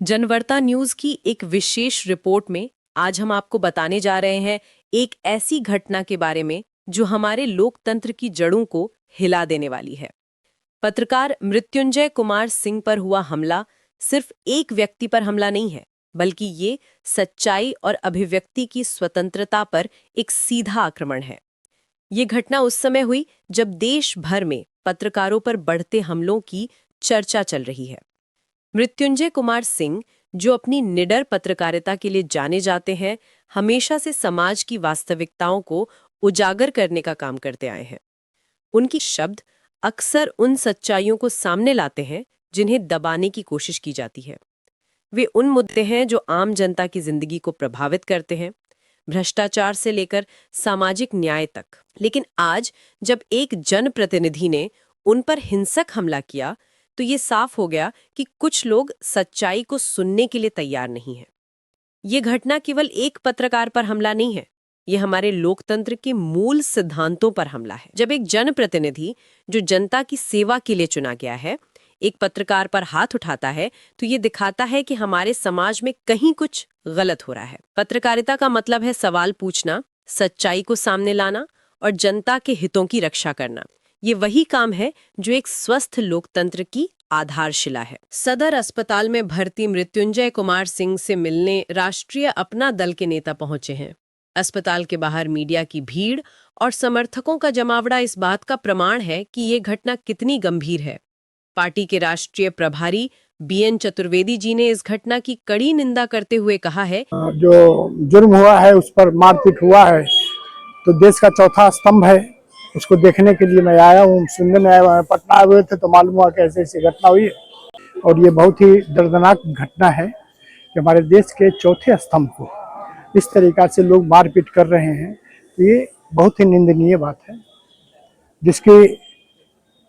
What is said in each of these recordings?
जनवर्ता news की एक विशेष report में आज हम आपको बताने जा रहे हैं एक ऐसी घटना के बारे में जो हमारे लोकतंत्र की जड़ों को हिला देने वाली है। पत्रकार मृत्युंजय कुमार सिंह पर हुआ हमला सिर्फ एक व्यक्ति पर हमला नहीं है, बल्कि ये सच्चाई और अभिव्यक्ति की स्वतंत्रता पर एक सीधा आक्रमण है। ये घटना उस समय हुई जब देश भर में पत्रकारों पर बढ़ते हमलों की चर्चा चल रही है। मृत्युंजय कुमार सिंह, जो अपनी निडर पत्रकारिता के लिए जाने जाते हैं, हमेशा से समाज की वास्तविकताओं को उजागर करने का काम करते आए हैं। उनकी शब्द अक्सर उन सच्चाइयों को सामने लाते हैं जिन्हें दबाने की कोशिश की जाती है। वे उन मुद्दे हैं जो आम जनता की जिंदगी को प्रभावित करते हैं, भ्रष्टाचार से लेकर सामाजिक न्याय तक। लेकिन आज जब एक जनप्रतिनिधि ने उन पर हिंसक हमला किया, तो ये साफ हो गया कि कुछ लोग सच्चाई को सुनने के लिए तैयार नहीं हैं। ये घटना केवल एक पत्रकार पर हमला नहीं है, ये हमारे लोकतंत्र के मूल सिद्धांतों पर हमला है। जब एक जनप्रतिनिधि जो जनता की सेवा के लिए चुना गया है, एक पत्रकार पर हाथ उठाता है, तो ये दिखाता है कि हमारे समाज में कहीं कुछ गलत हो रहा है। पत्रकारिता का मतलब है सवाल पूछना, सच्चाई को सामने लाना और जनता के हितों की रक्षा करना। ये वही काम है जो एक स्वस्थ लोकतंत्र की आधारशिला है। सदर अस्पताल में भर्ती मृत्युंजय कुमार सिंह से मिलने राष्ट्रीय अपना दल के नेता पहुंचे हैं। अस्पताल के बाहर मीडिया की भीड़ और समर्थकों का जमावड़ा इस बात का प्रमाण है कि ये घटना कितनी गंभीर है। पार्टी के राष्ट्रीय प्रभारी बीएन चतुर्वेदी जी ने इस घटना की कड़ी निंदा करते हुए कहा है, जो जुर्म हुआ है उस पर मारपीट हुआ है तो देश का चौथा स्तंभ है। उसको देखने के लिए मैं आया हूँ, सुनने में आया हूँ। पटना आए हुए थे तो मालूम हुआ कि ऐसी ऐसी घटना हुई है और ये बहुत ही दर्दनाक घटना है कि हमारे देश के चौथे स्तंभ को इस तरीका से लोग मारपीट कर रहे हैं। तो ये बहुत ही निंदनीय बात है, जिसकी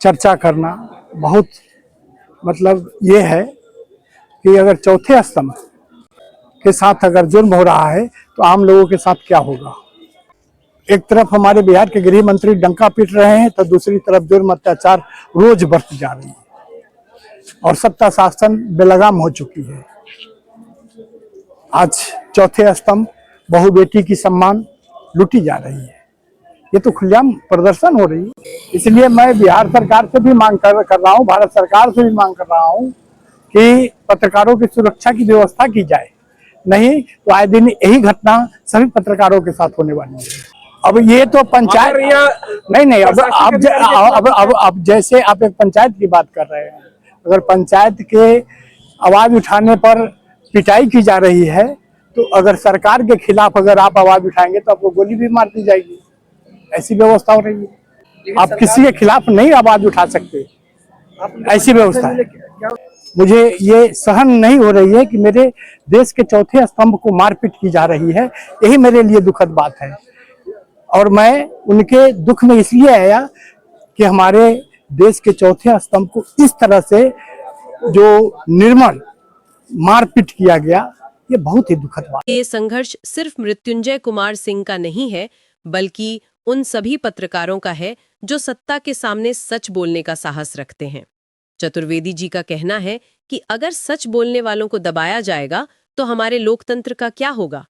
चर्चा करना बहुत मतलब ये है कि अगर चौथे स्तंभ के साथ अगर जुर्म हो रहा है तो आम लोगों के साथ क्या होगा। एक तरफ हमारे बिहार के गृह मंत्री डंका पीट रहे हैं तो दूसरी तरफ जुर्म अत्याचार रोज बढ़ती जा रही है और सत्ता शासन बेलगाम हो चुकी है। आज चौथे स्तंभ बहु बेटी की सम्मान लूटी जा रही है। ये तो खुलेआम प्रदर्शन हो रही है। इसलिए मैं बिहार सरकार से भी मांग कर रहा हूँ, भारत सरकार से भी मांग कर रहा हूँ कि पत्रकारों की सुरक्षा की व्यवस्था की जाए। नहीं तो आए दिन यही घटना सभी पत्रकारों के साथ होने वाली है। अब ये तो पंचायत नहीं अब जैसे आप एक पंचायत की बात कर रहे हैं, अगर पंचायत के आवाज उठाने पर पिटाई की जा रही है तो अगर सरकार के खिलाफ अगर आप आवाज उठाएंगे तो आपको गोली भी मार दी जाएगी। ऐसी व्यवस्था हो रही है। आप किसी के खिलाफ नहीं आवाज उठा सकते, ऐसी व्यवस्था है। मुझे ये सहन नहीं हो रही है कि मेरे देश के चौथे स्तंभ को मारपीट की जा रही है। यही मेरे लिए दुखद बात है और मैं उनके दुख में इसलिए आया कि हमारे देश के चौथे स्तंभ को इस तरह से जो निर्मल मारपीट किया गया, ये बहुत ही दुखद बात है। ये संघर्ष सिर्फ मृत्युंजय कुमार सिंह का नहीं है, बल्कि उन सभी पत्रकारों का है जो सत्ता के सामने सच बोलने का साहस रखते हैं। चतुर्वेदी जी का कहना है कि अगर सच बोलने वालों को दबाया जाएगा तो हमारे लोकतंत्र का क्या होगा।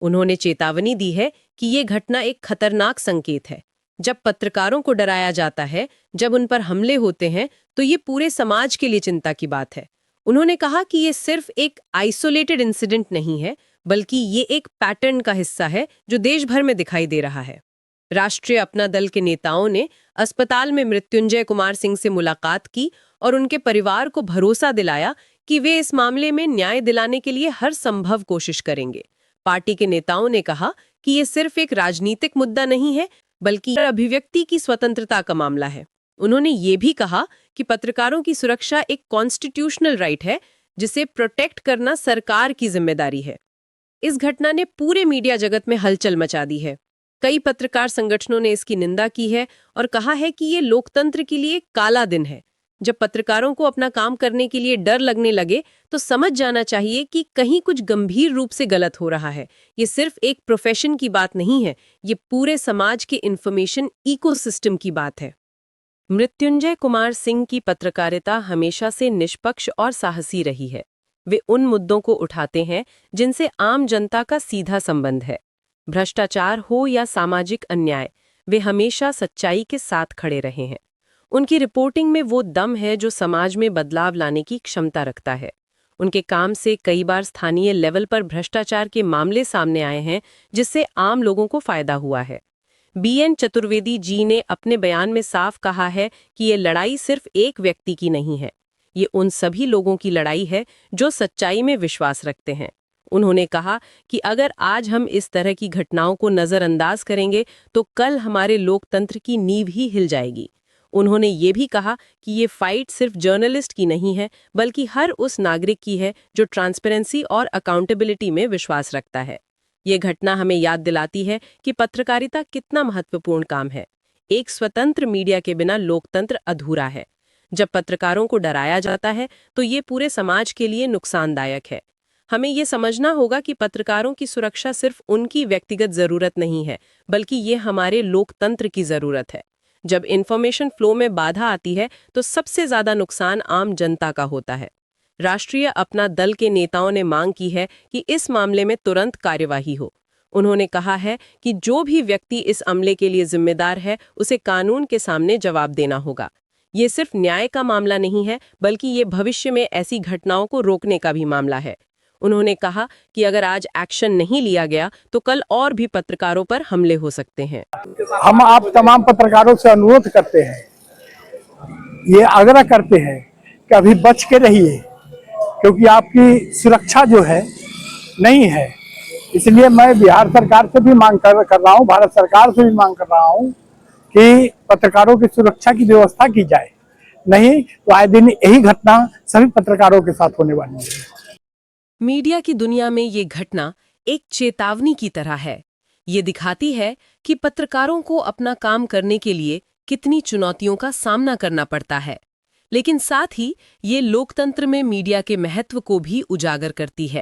उन्होंने चेतावनी दी है कि ये घटना एक खतरनाक संकेत है। जब पत्रकारों को डराया जाता है, जब उन पर हमले होते हैं, तो ये पूरे समाज के लिए चिंता की बात है। उन्होंने कहा कि ये सिर्फ एक आइसोलेटेड इंसिडेंट नहीं है, बल्कि ये एक पैटर्न का हिस्सा है जो देश भर में दिखाई दे रहा है। राष्ट्रीय अपना दल के नेताओं ने अस्पताल में मृत्युंजय कुमार सिंह से मुलाकात की और उनके परिवार को भरोसा दिलाया कि वे इस मामले में न्याय दिलाने के लिए हर संभव कोशिश करेंगे। पार्टी के नेताओं ने कहा कि ये सिर्फ एक राजनीतिक मुद्दा नहीं है, बल्कि अभिव्यक्ति की स्वतंत्रता का मामला है। उन्होंने ये भी कहा कि पत्रकारों की सुरक्षा एक कॉन्स्टिट्यूशनल राइट है, जिसे प्रोटेक्ट करना सरकार की जिम्मेदारी है। इस घटना ने पूरे मीडिया जगत में हलचल मचा दी है। कई पत्रकार संगठनों ने इसकी निंदा की है और कहा है कि ये लोकतंत्र के लिए काला दिन है। जब पत्रकारों को अपना काम करने के लिए डर लगने लगे तो समझ जाना चाहिए कि कहीं कुछ गंभीर रूप से गलत हो रहा है। ये सिर्फ एक प्रोफेशन की बात नहीं है, ये पूरे समाज के इंफॉर्मेशन इकोसिस्टम की बात है। मृत्युंजय कुमार सिंह की पत्रकारिता हमेशा से निष्पक्ष और साहसी रही है। वे उन मुद्दों को उठाते हैं जिनसे आम जनता का सीधा संबंध है। भ्रष्टाचार हो या सामाजिक अन्याय, वे हमेशा सच्चाई के साथ खड़े रहे हैं। उनकी रिपोर्टिंग में वो दम है जो समाज में बदलाव लाने की क्षमता रखता है। उनके काम से कई बार स्थानीय लेवल पर भ्रष्टाचार के मामले सामने आए हैं, जिससे आम लोगों को फायदा हुआ है। बीएन चतुर्वेदी जी ने अपने बयान में साफ कहा है कि ये लड़ाई सिर्फ एक व्यक्ति की नहीं है, ये उन सभी लोगों की लड़ाई है जो सच्चाई में विश्वास रखते हैं। उन्होंने कहा कि अगर आज हम इस तरह की घटनाओं को नज़रअंदाज करेंगे तो कल हमारे लोकतंत्र की नींव ही हिल जाएगी। उन्होंने ये भी कहा कि ये फाइट सिर्फ जर्नलिस्ट की नहीं है, बल्कि हर उस नागरिक की है जो ट्रांसपेरेंसी और अकाउंटेबिलिटी में विश्वास रखता है। ये घटना हमें याद दिलाती है कि पत्रकारिता कितना महत्वपूर्ण काम है। एक स्वतंत्र मीडिया के बिना लोकतंत्र अधूरा है। जब पत्रकारों को डराया जाता है तो ये पूरे समाज के लिए नुकसानदायक है। हमें ये समझना होगा कि पत्रकारों की सुरक्षा सिर्फ उनकी व्यक्तिगत जरूरत नहीं है, बल्कि ये हमारे लोकतंत्र की जरूरत है। जब इंफॉर्मेशन फ्लो में बाधा आती है तो सबसे ज्यादा नुकसान आम जनता का होता है। राष्ट्रीय अपना दल के नेताओं ने मांग की है कि इस मामले में तुरंत कार्यवाही हो। उन्होंने कहा है कि जो भी व्यक्ति इस अमले के लिए जिम्मेदार है, उसे कानून के सामने जवाब देना होगा। ये सिर्फ न्याय का मामला नहीं है, बल्कि ये भविष्य में ऐसी घटनाओं को रोकने का भी मामला है। उन्होंने कहा कि अगर आज एक्शन नहीं लिया गया तो कल और भी पत्रकारों पर हमले हो सकते हैं। हम आप तमाम पत्रकारों से अनुरोध करते हैं, ये आग्रह करते हैं कि अभी बच के रहिए, क्योंकि आपकी सुरक्षा जो है नहीं है। इसलिए मैं बिहार सरकार से भी मांग कर रहा हूँ, भारत सरकार से भी मांग कर रहा हूँ कि पत्रकारों की सुरक्षा की व्यवस्था की जाए। नहीं तो आए दिन यही घटना सभी पत्रकारों के साथ होने वाली है। मीडिया की दुनिया में ये घटना एक चेतावनी की तरह है। ये दिखाती है कि पत्रकारों को अपना काम करने के लिए कितनी चुनौतियों का सामना करना पड़ता है, लेकिन साथ ही ये लोकतंत्र में मीडिया के महत्व को भी उजागर करती है।